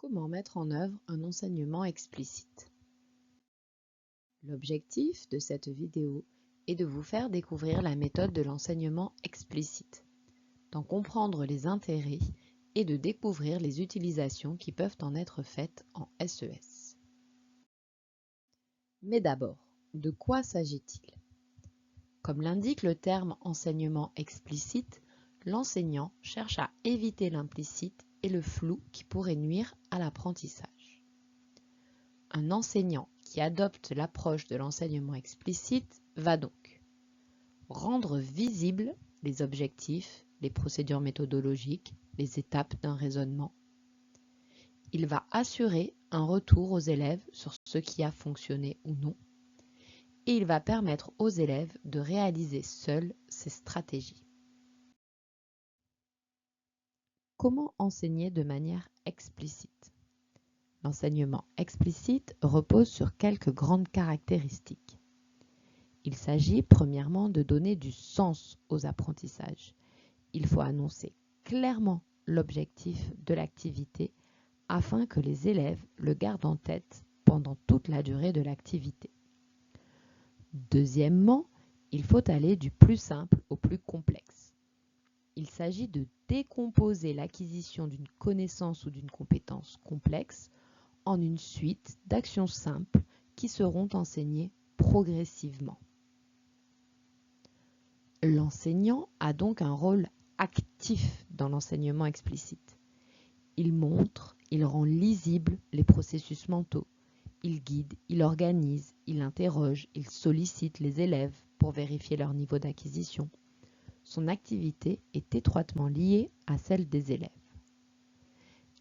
Comment mettre en œuvre un enseignement explicite? L'objectif de cette vidéo est de vous faire découvrir la méthode de l'enseignement explicite, d'en comprendre les intérêts et de découvrir les utilisations qui peuvent en être faites en SES. Mais d'abord, de quoi s'agit-il? Comme l'indique le terme enseignement explicite, l'enseignant cherche à éviter l'implicite et le flou qui pourrait nuire à l'apprentissage. Un enseignant qui adopte l'approche de l'enseignement explicite va donc rendre visibles les objectifs, les procédures méthodologiques, les étapes d'un raisonnement. Il va assurer un retour aux élèves sur ce qui a fonctionné ou non. Et il va permettre aux élèves de réaliser seuls ces stratégies. Comment enseigner de manière explicite? L'enseignement explicite repose sur quelques grandes caractéristiques. Il s'agit premièrement de donner du sens aux apprentissages. Il faut annoncer clairement l'objectif de l'activité afin que les élèves le gardent en tête pendant toute la durée de l'activité. Deuxièmement, il faut aller du plus simple au plus complexe. Il s'agit de décomposer l'acquisition d'une connaissance ou d'une compétence complexe en une suite d'actions simples qui seront enseignées progressivement. L'enseignant a donc un rôle actif dans l'enseignement explicite. Il montre, il rend lisibles les processus mentaux. Il guide, il organise, il interroge, il sollicite les élèves pour vérifier leur niveau d'acquisition. Son activité est étroitement liée à celle des élèves.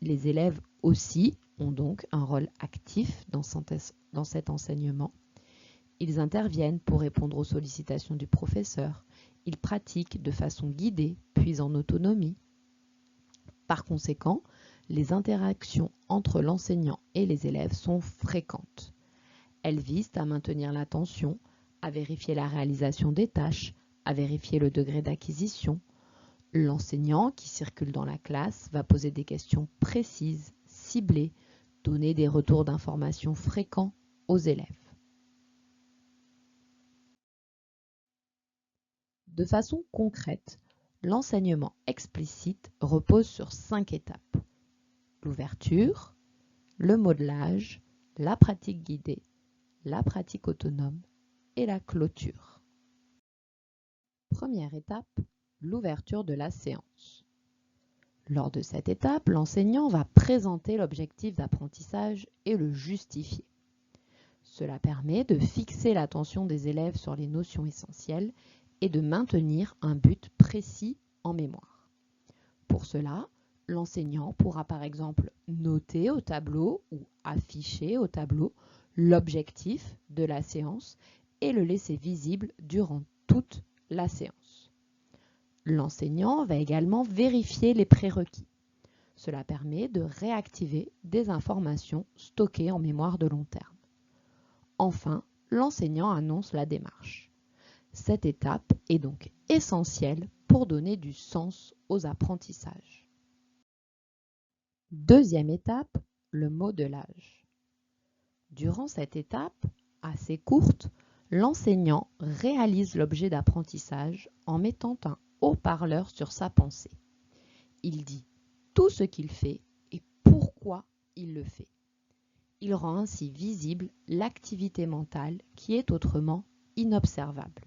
Les élèves aussi ont donc un rôle actif dans cet enseignement. Ils interviennent pour répondre aux sollicitations du professeur. Ils pratiquent de façon guidée, puis en autonomie. Par conséquent, les interactions entre l'enseignant et les élèves sont fréquentes. Elles visent à maintenir l'attention, à vérifier la réalisation des tâches, à vérifier le degré d'acquisition. L'enseignant qui circule dans la classe va poser des questions précises, ciblées, donner des retours d'informations fréquents aux élèves. De façon concrète, l'enseignement explicite repose sur 5 étapes. L'ouverture, le modelage, la pratique guidée, la pratique autonome et la clôture. Première étape, l'ouverture de la séance. Lors de cette étape, l'enseignant va présenter l'objectif d'apprentissage et le justifier. Cela permet de fixer l'attention des élèves sur les notions essentielles et de maintenir un but précis en mémoire. Pour cela, l'enseignant pourra par exemple noter au tableau ou afficher au tableau l'objectif de la séance et le laisser visible durant toute la séance. L'enseignant va également vérifier les prérequis. Cela permet de réactiver des informations stockées en mémoire de long terme. Enfin, l'enseignant annonce la démarche. Cette étape est donc essentielle pour donner du sens aux apprentissages. Deuxième étape, le modelage. Durant cette étape, assez courte, l'enseignant réalise l'objet d'apprentissage en mettant un haut-parleur sur sa pensée. Il dit tout ce qu'il fait et pourquoi il le fait. Il rend ainsi visible l'activité mentale qui est autrement inobservable.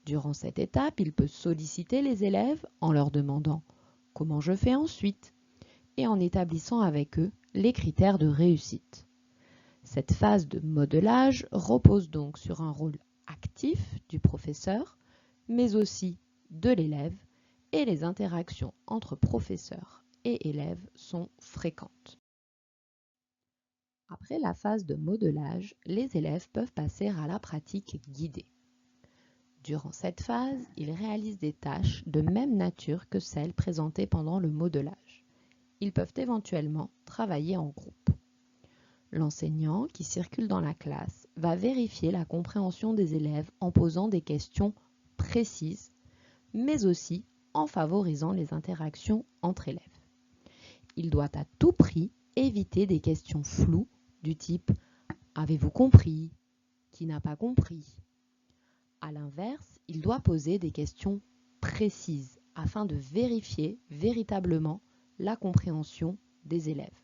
Durant cette étape, il peut solliciter les élèves en leur demandant « Comment je fais ensuite ?» et en établissant avec eux les critères de réussite. Cette phase de modelage repose donc sur un rôle actif du professeur, mais aussi de l'élève, et les interactions entre professeurs et élèves sont fréquentes. Après la phase de modelage, les élèves peuvent passer à la pratique guidée. Durant cette phase, ils réalisent des tâches de même nature que celles présentées pendant le modelage. Ils peuvent éventuellement travailler en groupe. L'enseignant, qui circule dans la classe, va vérifier la compréhension des élèves en posant des questions précises, mais aussi en favorisant les interactions entre élèves. Il doit à tout prix éviter des questions floues du type « Avez-vous compris ? Qui n'a pas compris ?» À l'inverse, il doit poser des questions précises afin de vérifier véritablement la compréhension des élèves.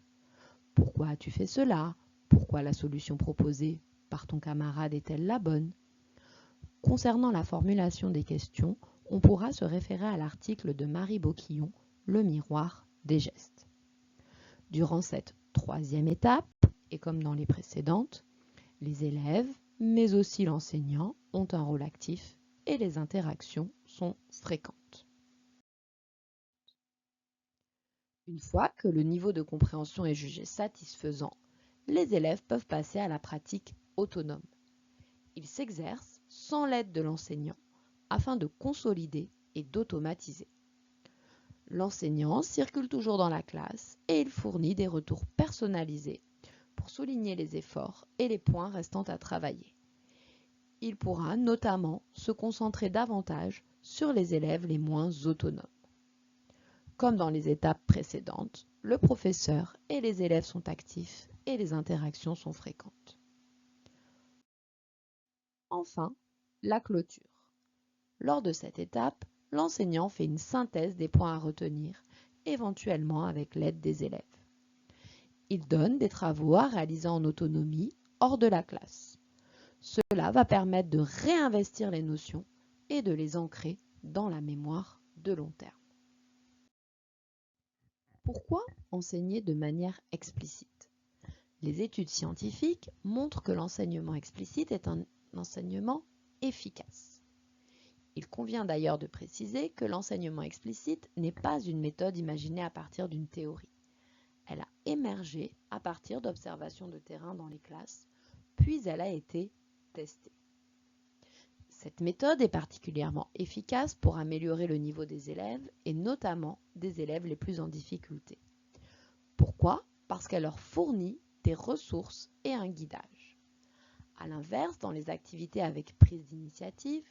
Pourquoi as-tu fait cela? Pourquoi la solution proposée par ton camarade est-elle la bonne? Concernant la formulation des questions, on pourra se référer à l'article de Marie Boquillon, Le miroir des gestes. Durant cette troisième étape, et comme dans les précédentes, les élèves, mais aussi l'enseignant, ont un rôle actif et les interactions sont fréquentes. Une fois que le niveau de compréhension est jugé satisfaisant, les élèves peuvent passer à la pratique autonome. Ils s'exercent sans l'aide de l'enseignant afin de consolider et d'automatiser. L'enseignant circule toujours dans la classe et il fournit des retours personnalisés pour souligner les efforts et les points restant à travailler. Il pourra notamment se concentrer davantage sur les élèves les moins autonomes. Comme dans les étapes précédentes, le professeur et les élèves sont actifs et les interactions sont fréquentes. Enfin, la clôture. Lors de cette étape, l'enseignant fait une synthèse des points à retenir, éventuellement avec l'aide des élèves. Il donne des travaux à réaliser en autonomie hors de la classe. Cela va permettre de réinvestir les notions et de les ancrer dans la mémoire de long terme. Pourquoi enseigner de manière explicite? Les études scientifiques montrent que l'enseignement explicite est un enseignement efficace. Il convient d'ailleurs de préciser que l'enseignement explicite n'est pas une méthode imaginée à partir d'une théorie. Elle a émergé à partir d'observations de terrain dans les classes, puis elle a été testée. Cette méthode est particulièrement efficace pour améliorer le niveau des élèves et notamment des élèves les plus en difficulté. Pourquoi? Parce qu'elle leur fournit des ressources et un guidage. A l'inverse, dans les activités avec prise d'initiative,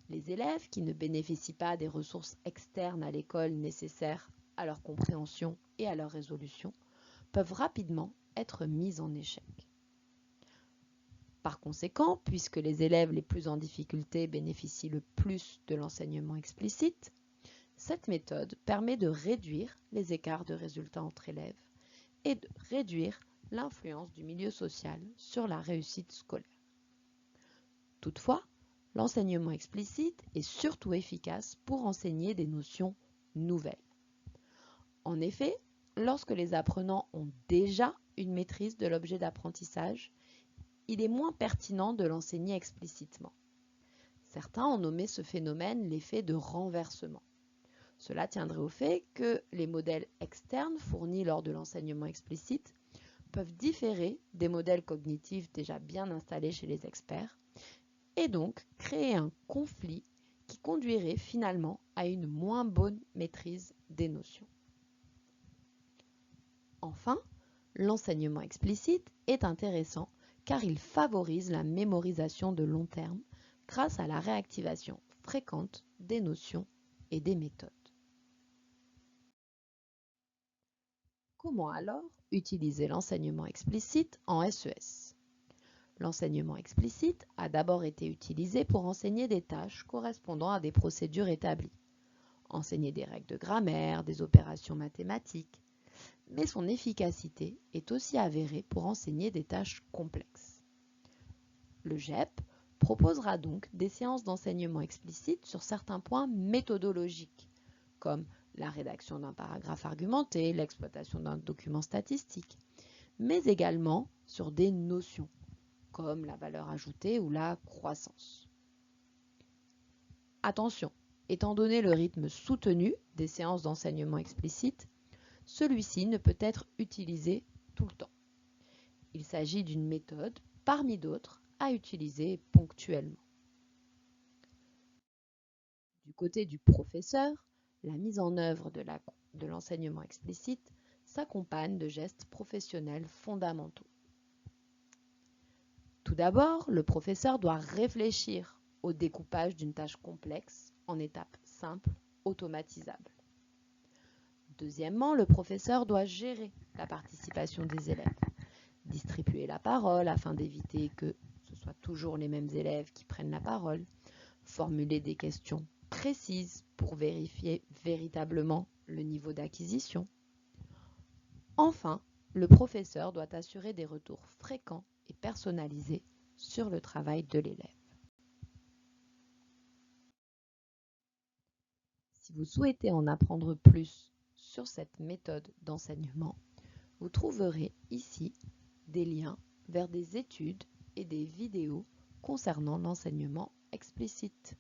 les élèves qui ne bénéficient pas des ressources externes à l'école nécessaires à leur compréhension et à leur résolution peuvent rapidement être mis en échec. Par conséquent, puisque les élèves les plus en difficulté bénéficient le plus de l'enseignement explicite, cette méthode permet de réduire les écarts de résultats entre élèves et de réduire l'influence du milieu social sur la réussite scolaire. Toutefois, l'enseignement explicite est surtout efficace pour enseigner des notions nouvelles. En effet, lorsque les apprenants ont déjà une maîtrise de l'objet d'apprentissage, il est moins pertinent de l'enseigner explicitement. Certains ont nommé ce phénomène l'effet de renversement. Cela tiendrait au fait que les modèles externes fournis lors de l'enseignement explicite peuvent différer des modèles cognitifs déjà bien installés chez les experts et donc créer un conflit qui conduirait finalement à une moins bonne maîtrise des notions. Enfin, l'enseignement explicite est intéressant car il favorise la mémorisation de long terme grâce à la réactivation fréquente des notions et des méthodes. Comment alors utiliser l'enseignement explicite en SES? L'enseignement explicite a d'abord été utilisé pour enseigner des tâches correspondant à des procédures établies, enseigner des règles de grammaire, des opérations mathématiques, mais son efficacité est aussi avérée pour enseigner des tâches complexes. Le GEP proposera donc des séances d'enseignement explicite sur certains points méthodologiques, comme la rédaction d'un paragraphe argumenté, l'exploitation d'un document statistique, mais également sur des notions, comme la valeur ajoutée ou la croissance. Attention, étant donné le rythme soutenu des séances d'enseignement explicite, celui-ci ne peut être utilisé tout le temps. Il s'agit d'une méthode parmi d'autres à utiliser ponctuellement. Du côté du professeur, la mise en œuvre de l'enseignement explicite s'accompagne de gestes professionnels fondamentaux. Tout d'abord, le professeur doit réfléchir au découpage d'une tâche complexe en étapes simples, automatisables. Deuxièmement, le professeur doit gérer la participation des élèves, distribuer la parole afin d'éviter que ce soit toujours les mêmes élèves qui prennent la parole, formuler des questions précises pour vérifier véritablement le niveau d'acquisition. Enfin, le professeur doit assurer des retours fréquents et personnalisés sur le travail de l'élève. Si vous souhaitez en apprendre plus sur cette méthode d'enseignement, vous trouverez ici des liens vers des études et des vidéos concernant l'enseignement explicite.